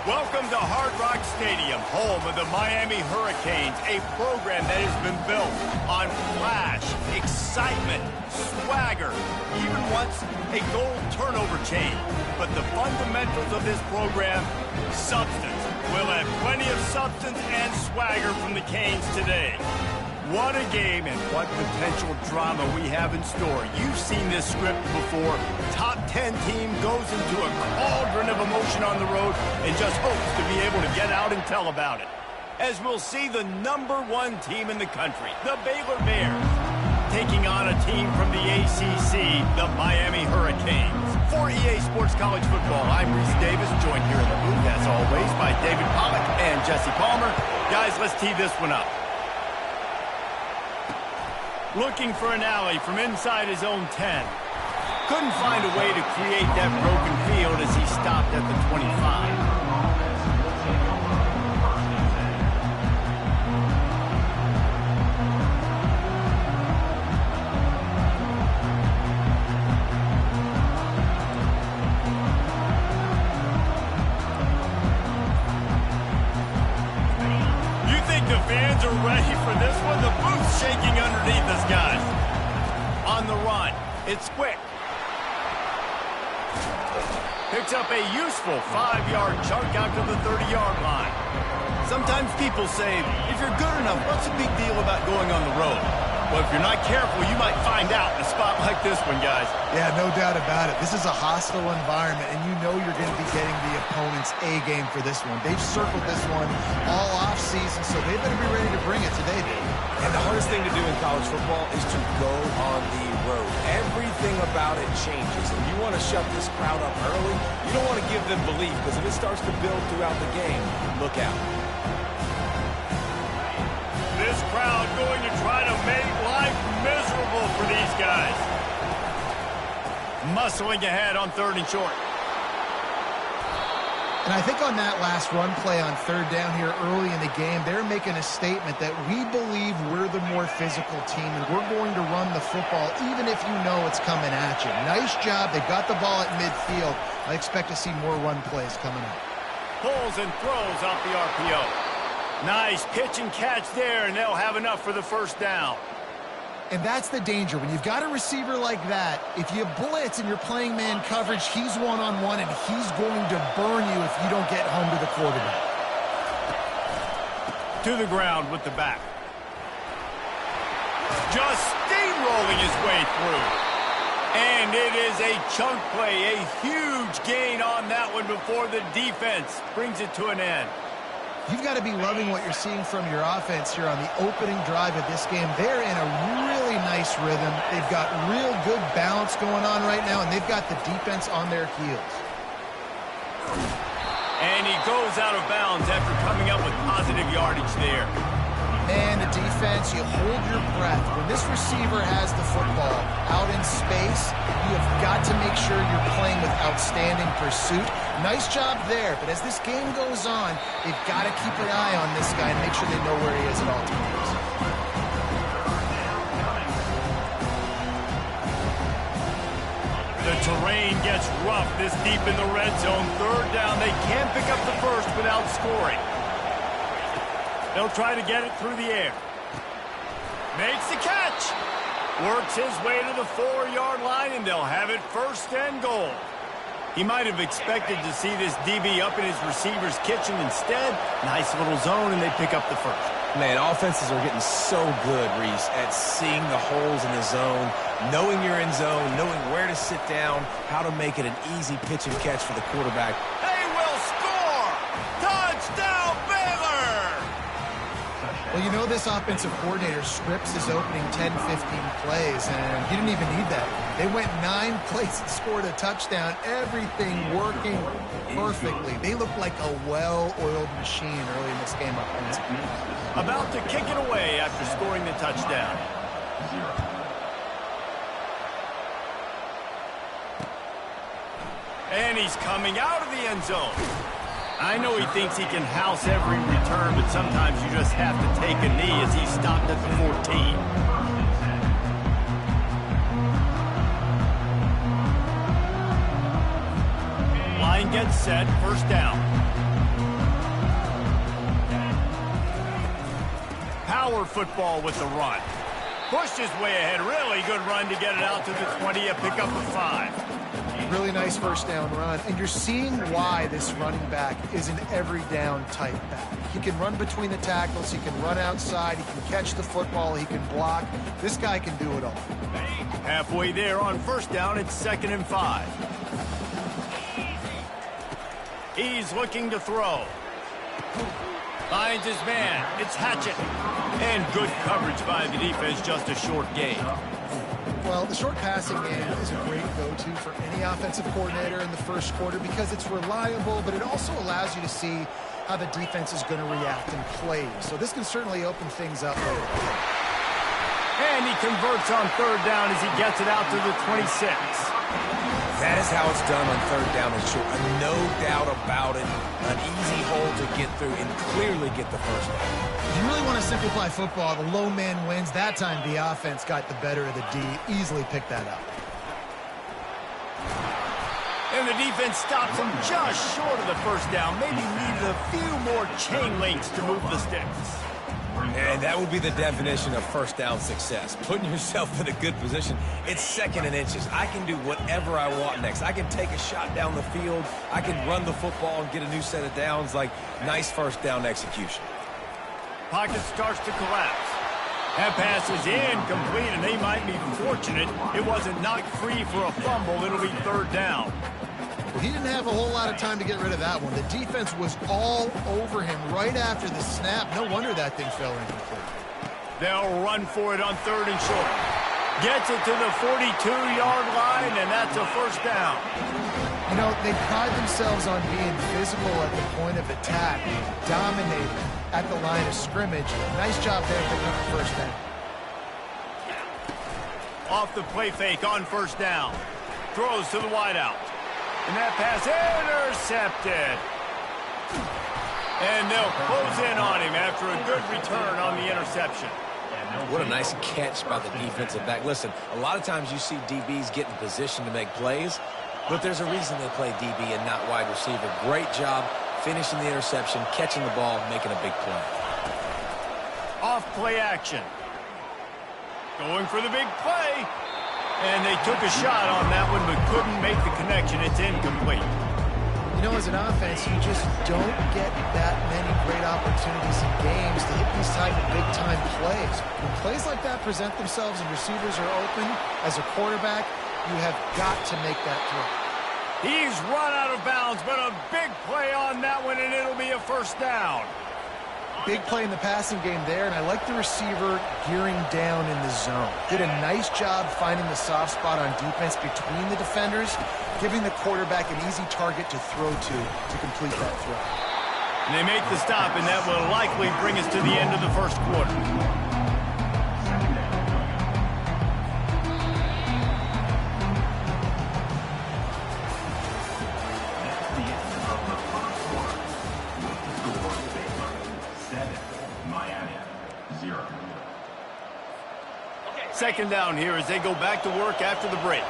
Welcome to Hard Rock Stadium, home of the Miami Hurricanes, a program that has been built on flash, excitement, swagger, even once a goal turnover chain. But the fundamentals of this program, substance. We'll have plenty of substance and swagger from the Canes today. What a game and what potential drama we have in store. You've seen this script before. Top 10 team goes into a cauldron of emotion on the road and just hopes to be able to get out and tell about it. As we'll see the #1 team in the country, the Baylor Bears, taking on a team from the ACC, the Miami Hurricanes. For EA Sports College Football, I'm Reese Davis, joined here in the booth, as always, by David Pollack and Jesse Palmer. Guys, let's tee this one up. Looking for an alley from inside his own 10. Couldn't find a way to create that broken field as he stopped at the 25. The fans are ready for this one. The booth's shaking underneath us, guys. On the run, it's quick. Picks up a useful 5-yard chunk out to the 30-yard line. Sometimes people say, if you're good enough, what's the big deal about going on the road? Well, if you're not careful, you might find out in a spot like this one, guys. Yeah, no doubt about it. This is a hostile environment, and you know you're going to be getting the opponent's A game for this one. They've circled this one all off-season, so they better be ready to bring it today, Dave. And the hardest thing to do in college football is to go on the road. Everything about it changes, and you want to shut this crowd up early. You don't want to give them belief, because if it starts to build throughout the game, look out. This crowd going to try to make life miserable for these guys. Muscling ahead on 3rd and short. And I think on that last run play on 3rd down here early in the game, they're making a statement that we believe we're the more physical team and we're going to run the football even if you know it's coming at you. Nice job. They got the ball at midfield. I expect to see more run plays coming up. Pulls and throws off the RPO. Nice pitch and catch there, and they'll have enough for the 1st down. And that's the danger. When you've got a receiver like that, if you blitz and you're playing man coverage, he's one-on-one, and he's going to burn you if you don't get home to the quarterback. To the ground with the back. Just steamrolling his way through. And it is a chunk play, a huge gain on that one before the defense brings it to an end. You've got to be loving what you're seeing from your offense here on the opening drive of this game. They're in a really nice rhythm. They've got real good balance going on right now, and they've got the defense on their heels. And he goes out of bounds after coming up with positive yardage there. And the defense, you hold your breath. When this receiver has the football out in space, you have got to make sure you're playing with outstanding pursuit. Nice job there, but as this game goes on, they've got to keep an eye on this guy and make sure they know where he is at all times. The terrain gets rough this deep in the red zone. 3rd down, they can't pick up the 1st without scoring. They'll try to get it through the air. Makes the catch. Works his way to the 4-yard line, and they'll have it 1st and goal. He might have expected to see this DB up in his receiver's kitchen. Instead, nice little zone, and they pick up the 1st. Man, offenses are getting so good, Reese, at seeing the holes in the zone, knowing you're in zone, knowing where to sit down, how to make it an easy pitch and catch for the quarterback. They will score! Touchdown, Baylor! Well, you know this offensive coordinator scripts his opening 10, 15 plays, and he didn't even need that. They went 9 plays and scored a touchdown. Everything working perfectly. They look like a well-oiled machine early in this game offensively. About to kick it away after scoring the touchdown. And he's coming out of the end zone. I know he thinks he can house every return, but sometimes you just have to take a knee as he stopped at the 14. Line gets set, 1st down. power football with the run. Pushed his way ahead. Really good run to get it out to the 20, a pick up of 5. Really nice first down run. And you're seeing why this running back is an every down type back. He can run between the tackles. He can run outside. He can catch the football. He can block. This guy can do it all. Halfway there on first down, it's 2nd and 5. He's looking to throw. Finds his man. It's Hatchett. And good coverage by the defense, just a short gain. Well, the short passing game is a great go-to for any offensive coordinator in the first quarter because it's reliable, but it also allows you to see how the defense is going to react in plays. So this can certainly open things up later. And he converts on 3rd down as he gets it out to the 26. That is how it's done on 3rd down and short. No doubt about it. An easy hole to get through and clearly get the first down. If you really want to simplify football, the low man wins. That time the offense got the better of the D. Easily picked that up. And the defense stops him just short of the first down. Maybe needed a few more chain links to move the sticks. And that would be the definition of first down success. Putting yourself in a good position. It's 2nd and inches. I can do whatever I want next. I can take a shot down the field. I can run the football and get a new set of downs. Like, nice first down execution. Pocket starts to collapse. That pass is incomplete, and they might be fortunate it wasn't knocked free for a fumble. It'll be 3rd down. Well, he didn't have a whole lot of time to get rid of that one. The defense was all over him right after the snap. No wonder that thing fell incomplete. They'll run for it on 3rd and short. Gets it to the 42-yard line, and that's a first down. You know, they pride themselves on being physical at the point of attack, dominating at the line of scrimmage. Nice job there picking up the first down. Off the play fake on first down. Throws to the wideout. And that pass intercepted. And they'll close in on him after a good return on the interception. What a nice catch by the defensive back. Listen, a lot of times you see DBs get in position to make plays, but there's a reason they play DB and not wide receiver. Great job finishing the interception, catching the ball, making a big play. Off play action. Going for the big play. And they took a shot on that one, but couldn't make the connection. It's incomplete. You know, as an offense, you just don't get that many great opportunities in games to hit these type of big-time plays. When plays like that present themselves and receivers are open, as a quarterback, you have got to make that throw. He's run out of bounds, but a big play on that one, and it'll be a first down. Big play in the passing game there, and I like the receiver gearing down in the zone. Did a nice job finding the soft spot on defense between the defenders, giving the quarterback an easy target to throw to complete that throw. And they make the stop, and that will likely bring us to the end of the first quarter. Second down here as they go back to work after the break.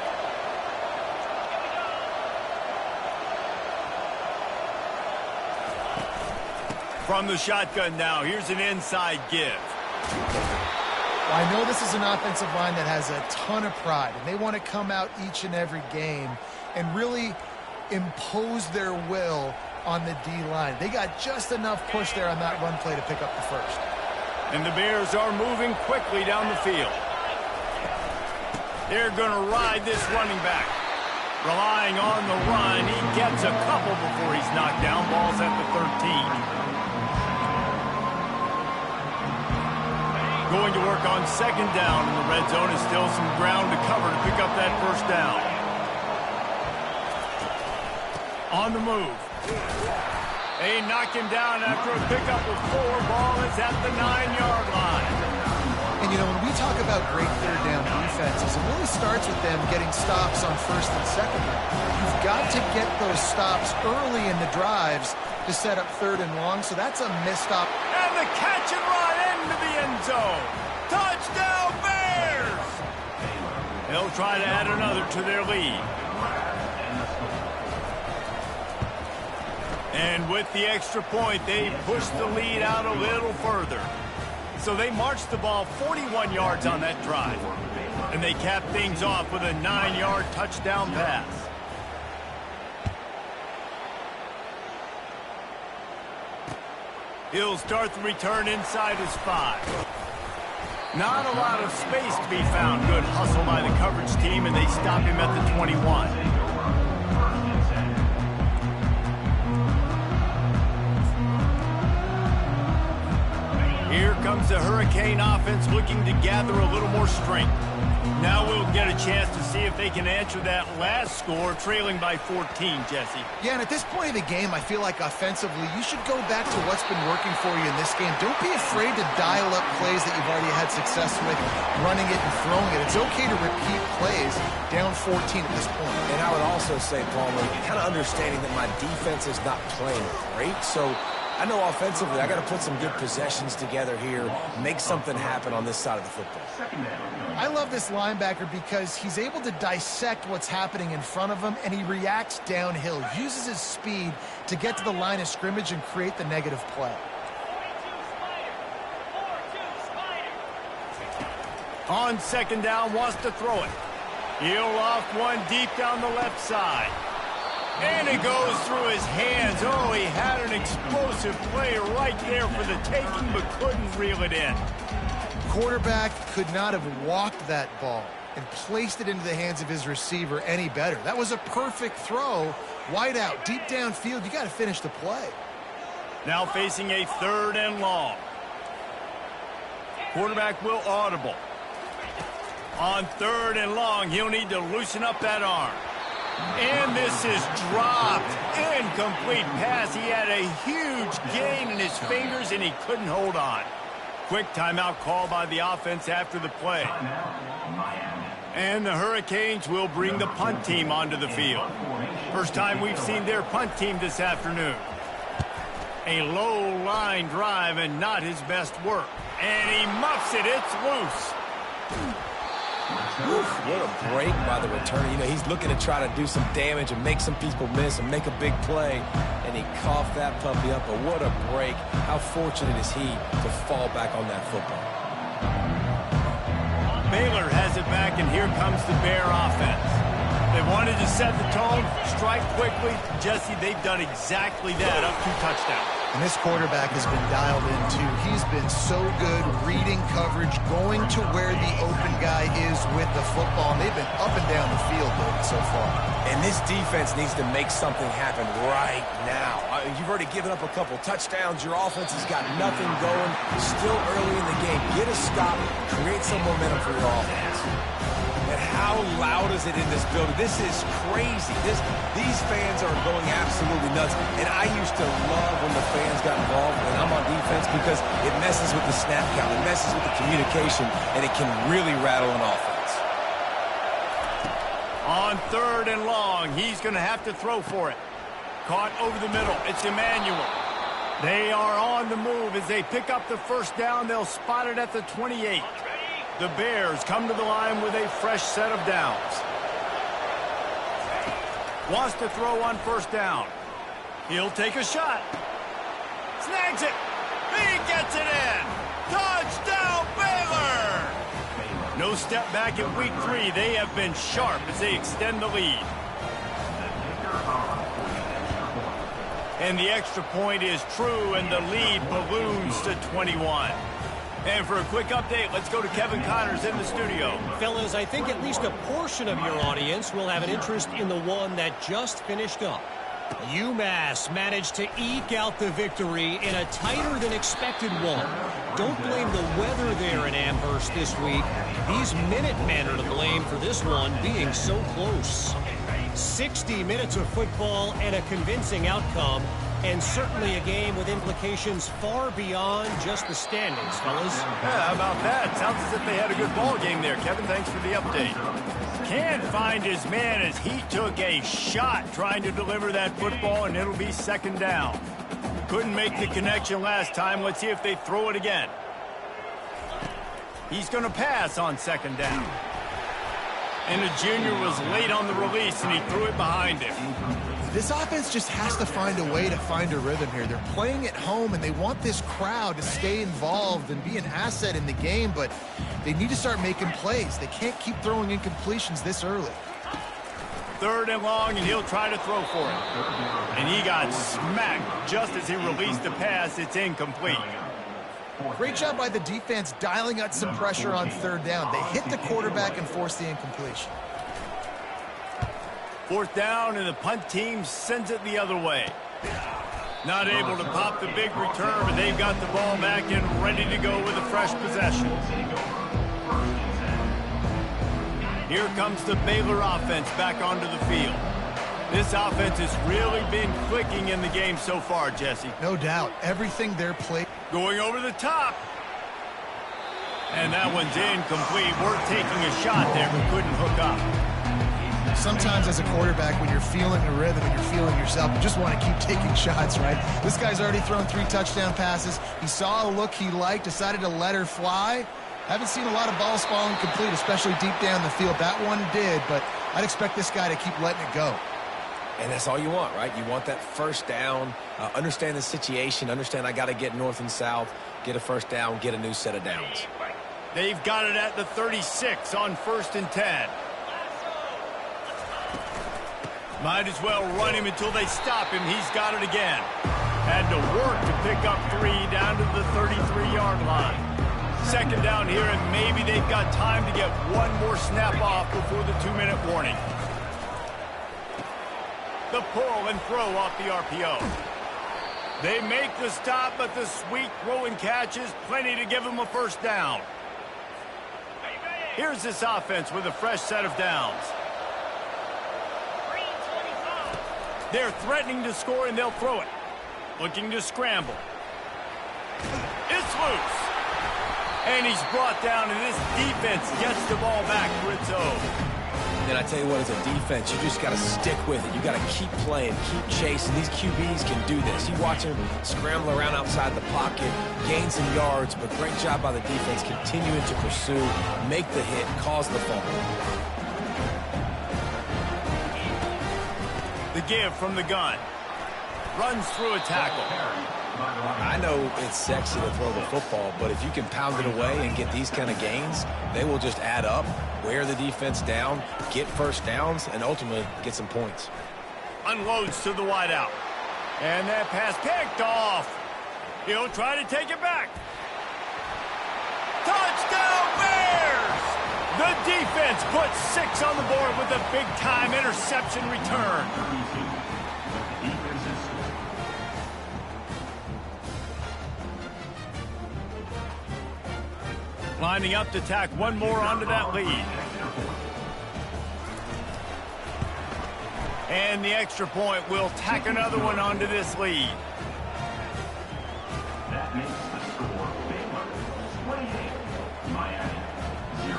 From the shotgun now, here's an inside give. Well, I know this is an offensive line that has a ton of pride, and they want to come out each and every game and really impose their will on the D-line. They got just enough push there on that run play to pick up the first. And the Bears are moving quickly down the field. They're going to ride this running back. Relying on the run, he gets a couple before he's knocked down. Ball's at the 13. Going to work on second down in the red zone. Is still some ground to cover to pick up that first down. On the move. They knock him down after a pickup of 4. Ball is at the 9-yard line. And, you know, when we talk about great third down defenses, it really starts with them getting stops on first and second down. You've got to get those stops early in the drives to set up third and long, so that's a missed stop. And the catch and run into the end zone. Touchdown, Bears! They'll try to add another to their lead. And with the extra point, they push the lead out a little further. So they marched the ball 41 yards on that drive. And they cap things off with a 9-yard touchdown pass. He'll start the return inside his 5. Not a lot of space to be found. Good hustle by the coverage team, and they stop him at the 21. Here comes the Hurricane offense looking to gather a little more strength. Now we'll get a chance to see if they can answer that last score, trailing by 14, Jesse. Yeah, and at this point of the game, I feel like offensively, you should go back to what's been working for you in this game. Don't be afraid to dial up plays that you've already had success with, running it and throwing it. It's okay to repeat plays down 14 at this point. And I would also say, Palmer, kind of understanding that my defense is not playing great, so I know offensively I got to put some good possessions together here, make something happen on this side of the football. I love this linebacker because he's able to dissect what's happening in front of him, and he reacts downhill, uses his speed to get to the line of scrimmage and create the negative play. On second down, wants to throw it. He'll off one deep down the left side. And it goes through his hands. Oh, he had an explosive play right there for the taking, but couldn't reel it in. Quarterback could not have walked that ball and placed it into the hands of his receiver any better. That was a perfect throw. Wide out, deep downfield. You got to finish the play. Now facing a 3rd and long. Quarterback will audible. On 3rd and long, he'll need to loosen up that arm. And this is dropped. Incomplete pass. He had a huge gain in his fingers, and he couldn't hold on. Quick timeout call by the offense after the play. And the Hurricanes will bring the punt team onto the field. First time we've seen their punt team this afternoon. A low line drive and not his best work. And he muffs it. It's loose. Oof, what a break by the returner. You know, he's looking to try to do some damage and make some people miss and make a big play. And he coughed that puppy up, but what a break. How fortunate is he to fall back on that football. Baylor has it back, and here comes the Bear offense. They wanted to set the tone, strike quickly. Jesse, they've done exactly that, up 2 touchdowns. And this quarterback has been dialed in, too. He's been so good reading coverage, going to where the open guy is with the football. And they've been up and down the field, David, so far. And this defense needs to make something happen right now. You've already given up a couple touchdowns. Your offense has got nothing going. Still early in the game. Get a stop. Create some momentum for your offense. And how loud is it in this building? This is crazy. These fans are going absolutely nuts. And I used to love when the fans got involved when I'm on defense because it messes with the snap count. It messes with the communication, and it can really rattle an offense. On 3rd and long, he's going to have to throw for it. Caught over the middle. It's Emmanuel. They are on the move. As they pick up the first down, they'll spot it at the 28. The Bears come to the line with a fresh set of downs. Wants to throw on 1st down. He'll take a shot. Snags it. He gets it in. Touchdown, Baylor! No step back in week 3. They have been sharp as they extend the lead. And the extra point is true, and the lead balloons to 21. And for a quick update, let's go to Kevin Connors in the studio. Fellas, I think at least a portion of your audience will have an interest in the one that just finished up. UMass managed to eke out the victory in a tighter-than-expected one. Don't blame the weather there in Amherst this week. These Minutemen are to blame for this one being so close. 60 minutes of football and a convincing outcome, and certainly a game with implications far beyond just the standings, fellas. Yeah, how about that? Sounds as if they had a good ball game there. Kevin, thanks for the update. Can't find his man as he took a shot trying to deliver that football, and it'll be 2nd down. Couldn't make the connection last time. Let's see if they throw it again. He's going to pass on 2nd down. And the junior was late on the release, and he threw it behind him. This offense just has to find a way to find a rhythm here. They're playing at home, and they want this crowd to stay involved and be an asset in the game, but they need to start making plays. They can't keep throwing incompletions this early. 3rd and long, and he'll try to throw for it. And he got smacked just as he released the pass. It's incomplete. Great job by the defense dialing out some pressure on 3rd down. They hit the quarterback and forced the incompletion. 4th down, and the punt team sends it the other way. Not able to pop the big return, but they've got the ball back and ready to go with a fresh possession. Here comes the Baylor offense back onto the field. This offense has really been clicking in the game so far, Jesse. No doubt. Everything they're playing. Going over the top. And that one's incomplete. Worth taking a shot there, but couldn't hook up. Sometimes as a quarterback, when you're feeling the rhythm and you're feeling yourself, you just want to keep taking shots, right? This guy's already thrown 3 touchdown passes. He saw a look he liked, decided to let her fly. Haven't seen a lot of balls falling complete, especially deep down the field. That one did, but I'd expect this guy to keep letting it go. And that's all you want, right? You want that first down, understand the situation, understand I got to get north and south, get a first down, get a new set of downs. They've got it at the 36 on 1st and 10. Might as well run him until they stop him. He's got it again. Had to work to pick up 3 down to the 33-yard line. 2nd down here, and maybe they've got time to get one more snap off before the 2-minute warning. The pull and throw off the RPO. They make the stop, but the sweet throw and catch is plenty to give them a first down. Here's this offense with a fresh set of downs. They're threatening to score, and they'll throw it. Looking to scramble. It's loose. And he's brought down, and this defense gets the ball back for its own. And I tell you what, as a defense, you just got to stick with it. You got to keep playing, keep chasing. These QBs can do this. You watch them scramble around outside the pocket, gain some yards, but great job by the defense continuing to pursue, make the hit, cause the fumble. The give from the gun. Runs through a tackle. I know it's sexy to throw the football, but if you can pound it away and get these kind of gains, they will just add up, wear the defense down, get first downs, and ultimately get some points. Unloads to the wideout. And that pass picked off. He'll try to take it back. Touchdown Bears! The defense puts 6 on the board with a big-time interception return. Lining up to tack one more onto that lead. And the extra point will tack another one onto this lead. That makes the score Baylor 28, Miami 0.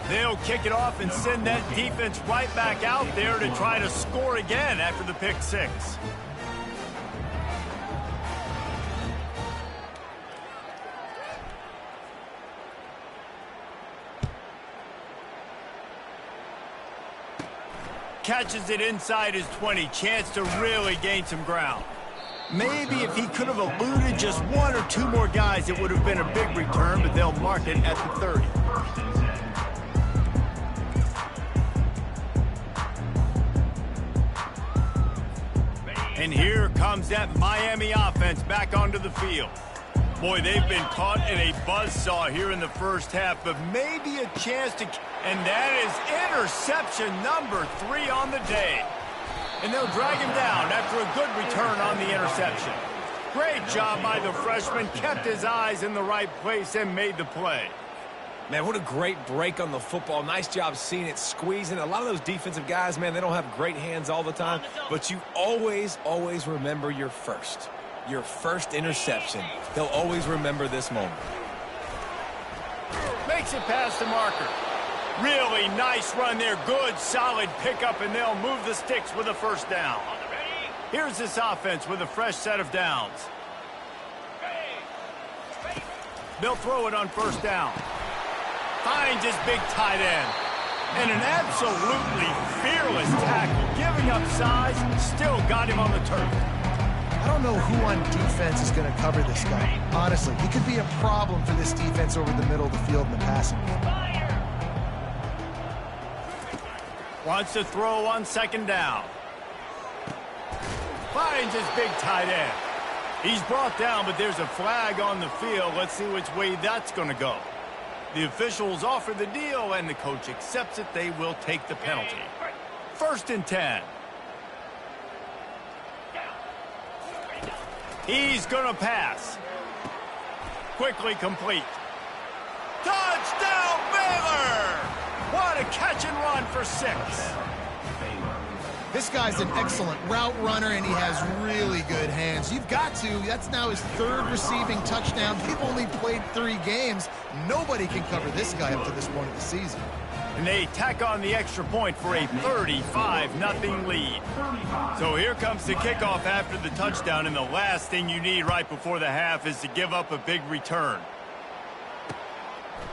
They'll kick it off and send that defense right back out there to try to score again after the pick 6. Catches it inside his 20. Chance to really gain some ground. Maybe if he could have eluded just 1 or 2 more guys, it would have been a big return, but they'll mark it at the 30. And here comes that Miami offense back onto the field. Boy, they've been caught in a buzzsaw here in the first half, but maybe a chance to... And that is interception number 3 on the day. And they'll drag him down after a good return on the interception. Great job by the freshman. Kept his eyes in the right place and made the play. Man, what a great break on the football. Nice job seeing it, squeezing. A lot of those defensive guys, man, they don't have great hands all the time, but you always, always remember your first interception. They'll always remember this moment. Makes it past the marker. Really nice run there. Good, solid pickup, and they'll move the sticks with a first down. Here's this offense with a fresh set of downs. They'll throw it on first down. Finds his big tight end. And an absolutely fearless tackle. Giving up size, still got him on the turf. I don't know who on defense is going to cover this guy. Honestly, he could be a problem for this defense over the middle of the field in the passing game. Wants to throw on second down. Finds his big tight end. He's brought down, but there's a flag on the field. Let's see which way that's going to go. The officials offer the deal, and the coach accepts it. They will take the penalty. 1st and 10. He's going to pass. Quickly complete. Touchdown, Baylor! What a catch and run for 6. This guy's an excellent route runner, and he has really good hands. You've got to. That's now his 3rd receiving touchdown. They've only played 3 games. Nobody can cover this guy up to this point of the season. And they tack on the extra point for a 35-0 lead. So here comes the kickoff after the touchdown, and the last thing you need right before the half is to give up a big return.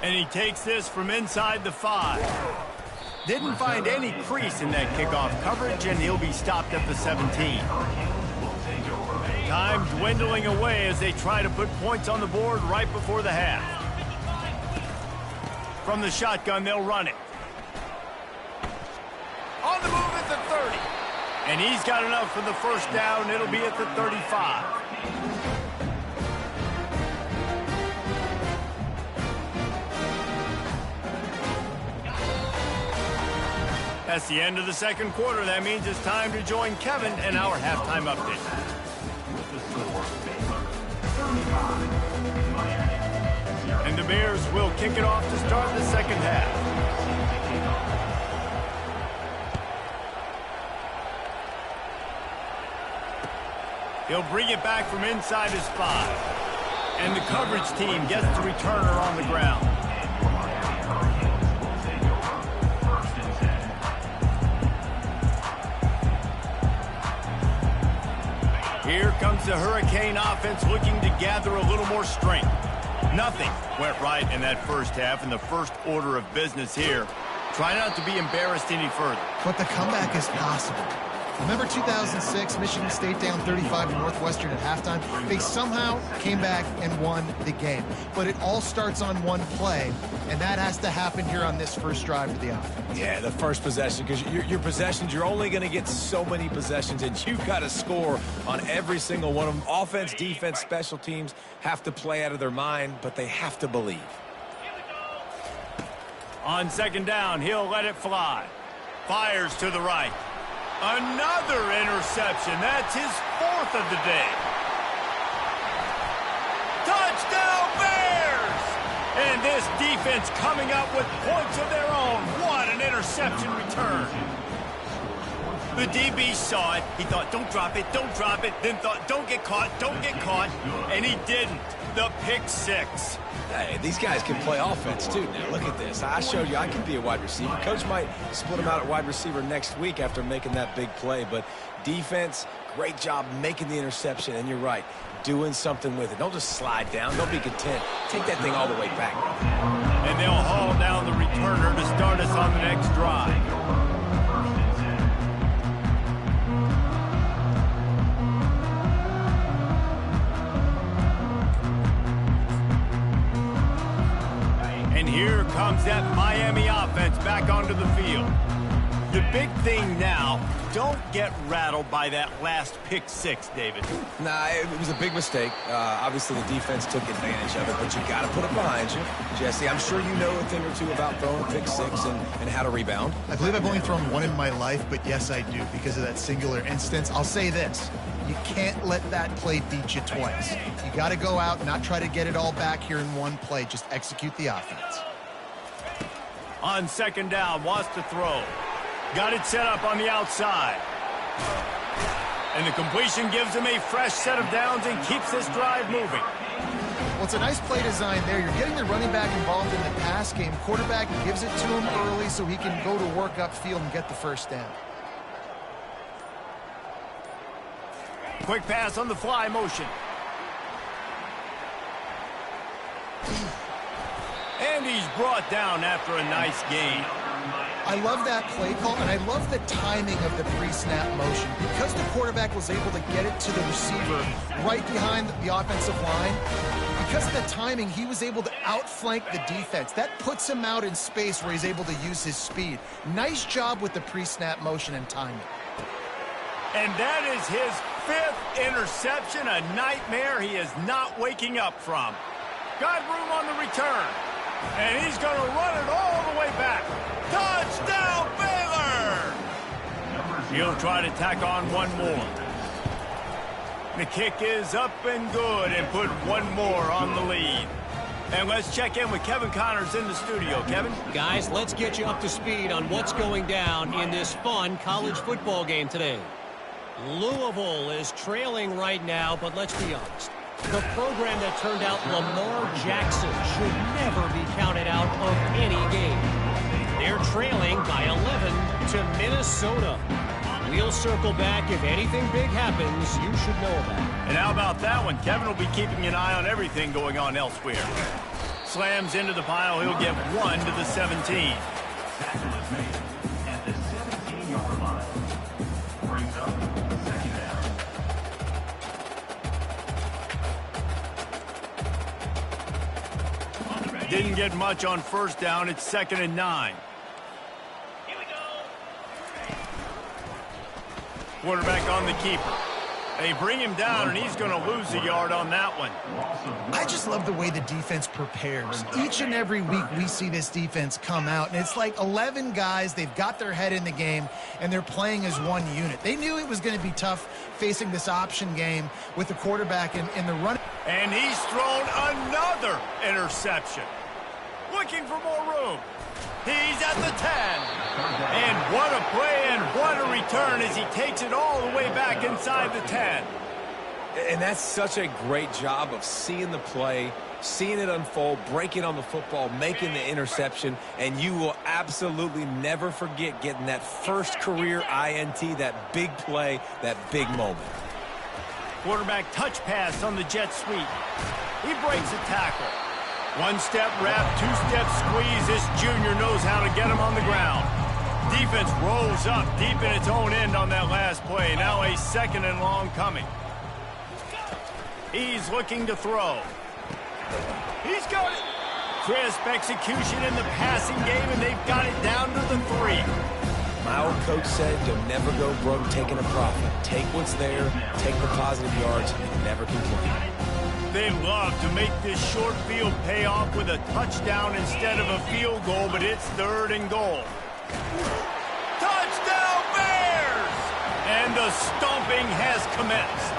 And he takes this from inside the 5. Didn't find any crease in that kickoff coverage, and he'll be stopped at the 17. Time dwindling away as they try to put points on the board right before the half. From the shotgun, they'll run it. On the move at the 30. And he's got enough for the first down. It'll be at the 35. That's the end of the second quarter. That means it's time to join Kevin and our halftime update. And the Bears will kick it off to start the second half. He'll bring it back from inside his 5. And the coverage team gets the returner on the ground. Here comes the Hurricane offense looking to gather a little more strength. Nothing went right in that first half, and the first order of business here. Try not to be embarrassed any further. But the comeback is possible. Remember 2006, Michigan State down 35 to Northwestern at halftime? They somehow came back and won the game. But it all starts on one play, and that has to happen here on this first drive of the offense. Yeah, the first possession, because your possessions, you're only going to get so many possessions, and you've got to score on every single one of them. Offense, defense, special teams have to play out of their mind, but they have to believe. On second down, he'll let it fly. Fires to the right. Another interception. That's his 4th of the day. Touchdown, Bears! And this defense coming up with points of their own. What an interception return. The DB saw it. He thought, don't drop it, don't drop it. Then thought, don't get caught, don't get caught. And he didn't. The pick 6. Hey, these guys can play offense, too. Now, look at this. I showed you I can be a wide receiver. Coach might split him out at wide receiver next week after making that big play. But defense, great job making the interception. And you're right, doing something with it. Don't just slide down. Don't be content. Take that thing all the way back. And they'll haul down the returner to start us on the next drive. Here comes that Miami offense back onto the field. The big thing now, don't get rattled by that last pick 6, David. Nah, it was a big mistake. Obviously, the defense took advantage of it, but you got to put it behind you. Jesse, I'm sure you know a thing or two about throwing pick 6 and how to rebound. I believe I've only thrown one in my life, but yes, I do because of that singular instance. I'll say this. You can't let that play beat you twice. You got to go out and not try to get it all back here in one play. Just execute the offense. On second down, wants to throw. Got it set up on the outside. And the completion gives him a fresh set of downs and keeps this drive moving. Well, it's a nice play design there. You're getting the running back involved in the pass game. Quarterback gives it to him early so he can go to work upfield and get the first down. Quick pass on the fly motion. And he's brought down after a nice gain. I love that play call, and I love the timing of the pre-snap motion. Because the quarterback was able to get it to the receiver right behind the offensive line, because of the timing, he was able to outflank the defense. That puts him out in space where he's able to use his speed. Nice job with the pre-snap motion and timing. And that is his 5th interception, a nightmare he is not waking up from. Got room on the return, and he's going to run it all the way back. Touchdown, Baylor! He'll try to tack on one more. The kick is up and good and put one more on the lead. And let's check in with Kevin Connors in the studio. Kevin? Guys, let's get you up to speed on what's going down in this fun college football game today. Louisville is trailing right now, but let's be honest. The program that turned out Lamar Jackson should never be counted out of any game. They're trailing by 11 to Minnesota. We'll circle back. If anything big happens, you should know about it. And how about that one? Kevin will be keeping an eye on everything going on elsewhere. Slams into the pile. He'll get 1 to the 17. Tackle is made at the 17-yard line. Brings up second down. Didn't get much on first down. It's 2nd and 9. Quarterback on the keeper. They bring him down, and he's going to lose a yard on that one. I just love the way the defense prepares. Each and every week we see this defense come out, and it's like 11 guys. They've got their head in the game, and they're playing as one unit. They knew it was going to be tough facing this option game with the quarterback in the run. And he's thrown another interception. Looking for more room. He's at the 10. And what a play and what a return as he takes it all the way back inside the 10. And that's such a great job of seeing the play, seeing it unfold, breaking on the football, making the interception, and you will absolutely never forget getting that first career INT, that big play, that big moment. Quarterback touch pass on the jet sweep. He breaks a tackle. One-step wrap, two-step squeeze. This junior knows how to get him on the ground. Defense rolls up deep in its own end on that last play. Now a 2nd and long coming. He's looking to throw. He's got it. Crisp execution in the passing game, and they've got it down to the 3. My old coach said you'll never go broke taking a profit. Take what's there, take the positive yards, and never complain. They love to make this short field pay off with a touchdown instead of a field goal, but it's 3rd and goal. Touchdown, Bears! And the stomping has commenced.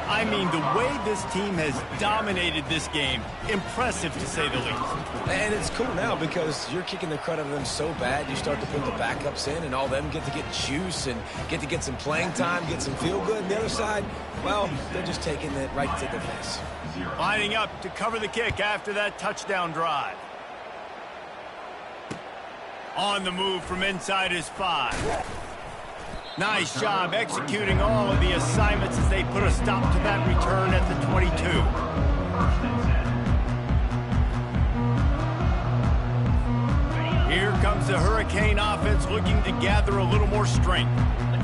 I mean, the way this team has dominated this game, impressive to say the least. And it's cool now because you're kicking the credit of them so bad, you start to put the backups in, and all them get to get juice and get to get some playing time, get some feel good. And the other side, well, they're just taking it right to the face. Lining up to cover the kick after that touchdown drive. On the move from inside his 5. Nice job executing all of the assignments as they put a stop to that return at the 22. Here comes the Hurricane offense looking to gather a little more strength.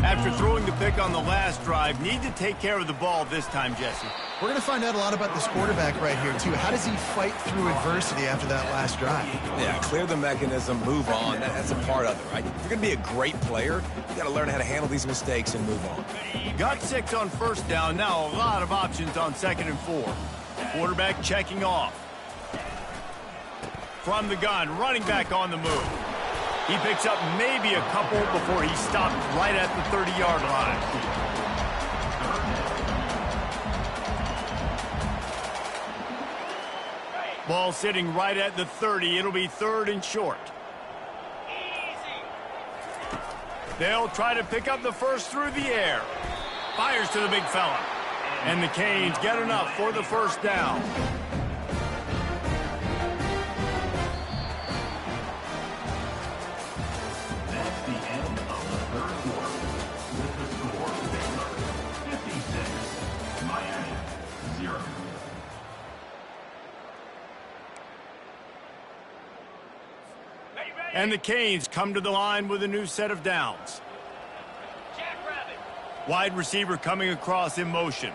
After throwing the pick on the last drive, need to take care of the ball this time, Jesse. We're going to find out a lot about this quarterback right here, too. How does he fight through adversity after that last drive? Yeah, clear the mechanism, move on. That's a part of it, right? If you're going to be a great player, you got to learn how to handle these mistakes and move on. Got 6 on first down. Now a lot of options on 2nd and 4. Quarterback checking off. From the gun, running back on the move. He picks up maybe a couple before he stopped right at the 30-yard line. Ball sitting right at the 30. It'll be 3rd and short. They'll try to pick up the first through the air. Fires to the big fella. And the Canes get enough for the first down. That's the end of the 3rd quarter. With the score, Baylor 56, Miami 0. And the Canes come to the line with a new set of downs. Wide receiver coming across in motion.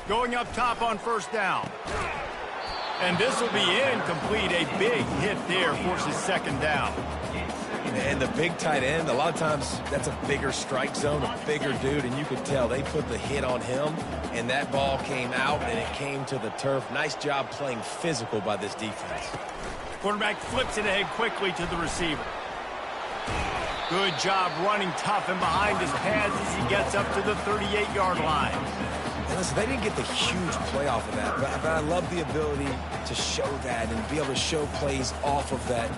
Going up top on first down. And this will be incomplete. A big hit there forces second down. And the big tight end, a lot of times that's a bigger strike zone, a bigger dude, and you could tell they put the hit on him, and that ball came out, and it came to the turf. Nice job playing physical by this defense. Quarterback flips it ahead quickly to the receiver. Good job running tough and behind his pads as he gets up to the 38-yard line. And listen, they didn't get the huge play off of that, but I love the ability to show that and be able to show plays off of that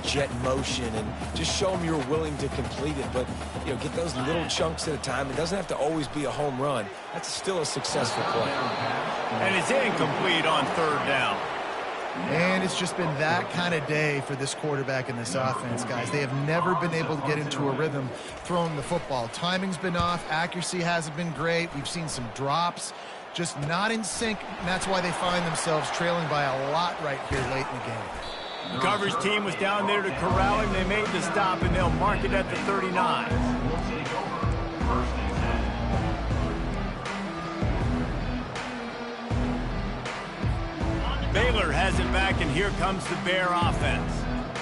jet motion and just show them you're willing to complete it. But, you know, get those little chunks at a time. It doesn't have to always be a home run. That's still a successful play. And it's incomplete on third down. And it's just been that kind of day for this quarterback and this offense, guys. They have never been able to get into a rhythm throwing the football. Timing's been off. Accuracy hasn't been great. We've seen some drops, just not in sync, and that's why they find themselves trailing by a lot right here late in the game. The coverage team was down there to corral him. They made the stop, and they'll mark it at the 39. Will take over first and 10. Baylor has it back, and here comes the Bear offense.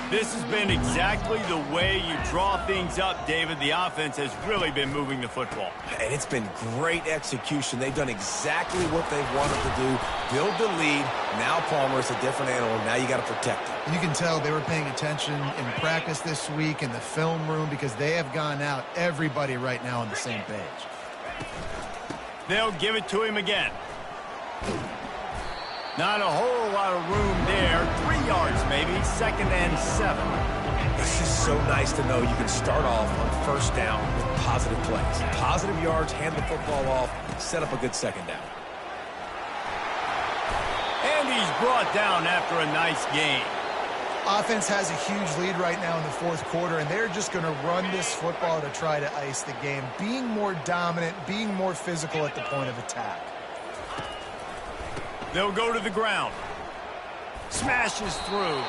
This has been exactly the way you draw things up, David. The offense has really been moving the football. And it's been great execution. They've done exactly what they've wanted to do. Build the lead. Now Palmer's a different animal. Now you got to protect him. You can tell they were paying attention in practice this week in the film room because they have gone out, everybody right now on the same page. They'll give it to him again. Not a whole lot of room there. 3 yards maybe, 2nd and 7. It's just so nice to know you can start off on first down with positive plays. Positive yards, hand the football off, set up a good second down. And he's brought down after a nice gain. Offense has a huge lead right now in the fourth quarter, and they're just going to run this football to try to ice the game, being more dominant, being more physical at the point of attack. They'll go to the ground. Smashes through.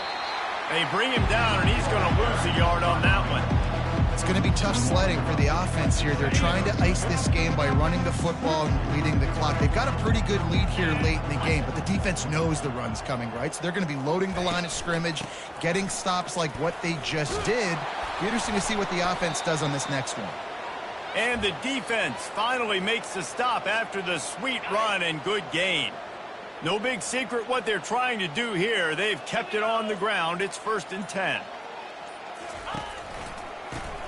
They bring him down, and he's going to lose a yard on that one. It's going to be tough sledding for the offense here. They're trying to ice this game by running the football and leading the clock. They've got a pretty good lead here late in the game, but the defense knows the run's coming, right? So they're going to be loading the line of scrimmage, getting stops like what they just did. Be interesting to see what the offense does on this next one. And the defense finally makes the stop after the sweet run and good gain. No big secret what they're trying to do here. They've kept it on the ground. It's 1st and 10.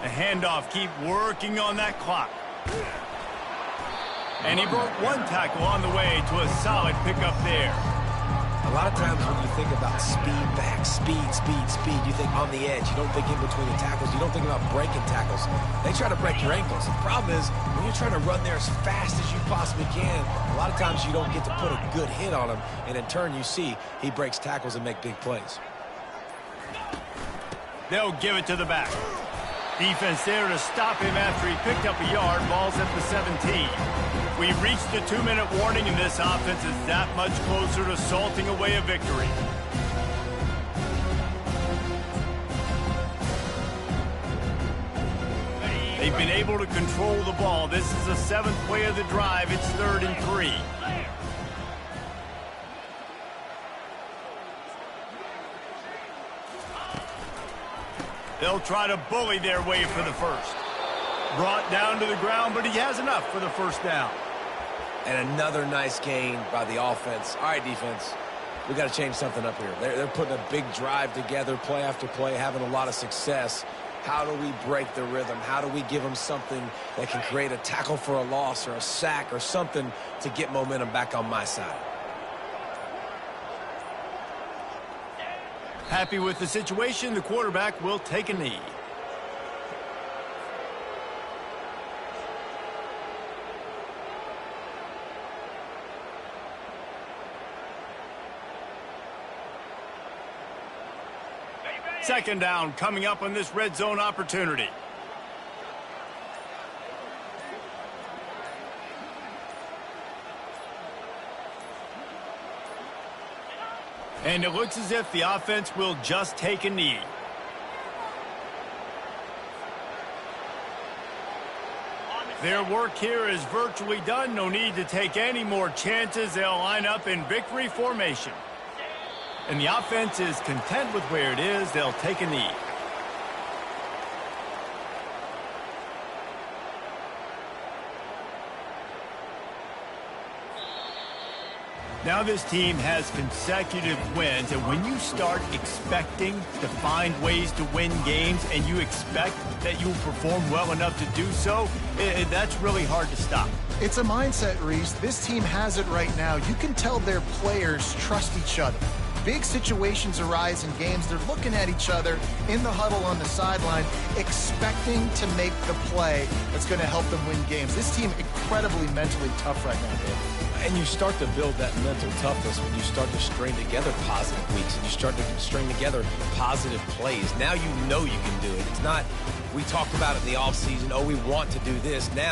The handoff, keep working on that clock. And he broke one tackle on the way to a solid pickup there. A lot of times when you think about speed back, speed, you think on the edge. You don't think in between the tackles. You don't think about breaking tackles. They try to break your ankles. The problem is when you're trying to run there as fast as you possibly can, a lot of times you don't get to put a good hit on him. And in turn, you see he breaks tackles and make big plays. They'll give it to the back. Defense there to stop him after he picked up a yard. Ball's at the 17. We've reached the 2-minute warning, and this offense is that much closer to salting away a victory. They've been able to control the ball. This is the 7th play of the drive. It's 3rd and 3. They'll try to bully their way for the first. Brought down to the ground, but he has enough for the first down. And another nice gain by the offense. All right, defense, we got to change something up here. They're putting a big drive together, play after play, having a lot of success. How do we break the rhythm? How do we give them something that can create a tackle for a loss or a sack or something to get momentum back on my side? Happy with the situation, the quarterback will take a knee. Second down coming up on this red zone opportunity. And it looks as if the offense will just take a knee. Their work here is virtually done. No need to take any more chances. They'll line up in victory formation. And the offense is content with where it is. They'll take a knee. Now this team has consecutive wins, and when you start expecting to find ways to win games and you expect that you'll perform well enough to do so, that's really hard to stop. It's a mindset, Reese. This team has it right now. You can tell their players trust each other. Big situations arise in games. They're looking at each other in the huddle on the sideline, expecting to make the play that's going to help them win games. This team incredibly mentally tough right now, Dave. And you start to build that mental toughness when you start to string together positive weeks and you start to string together positive plays. Now you know you can do it. It's not, we talked about it in the offseason, oh, we want to do this. Now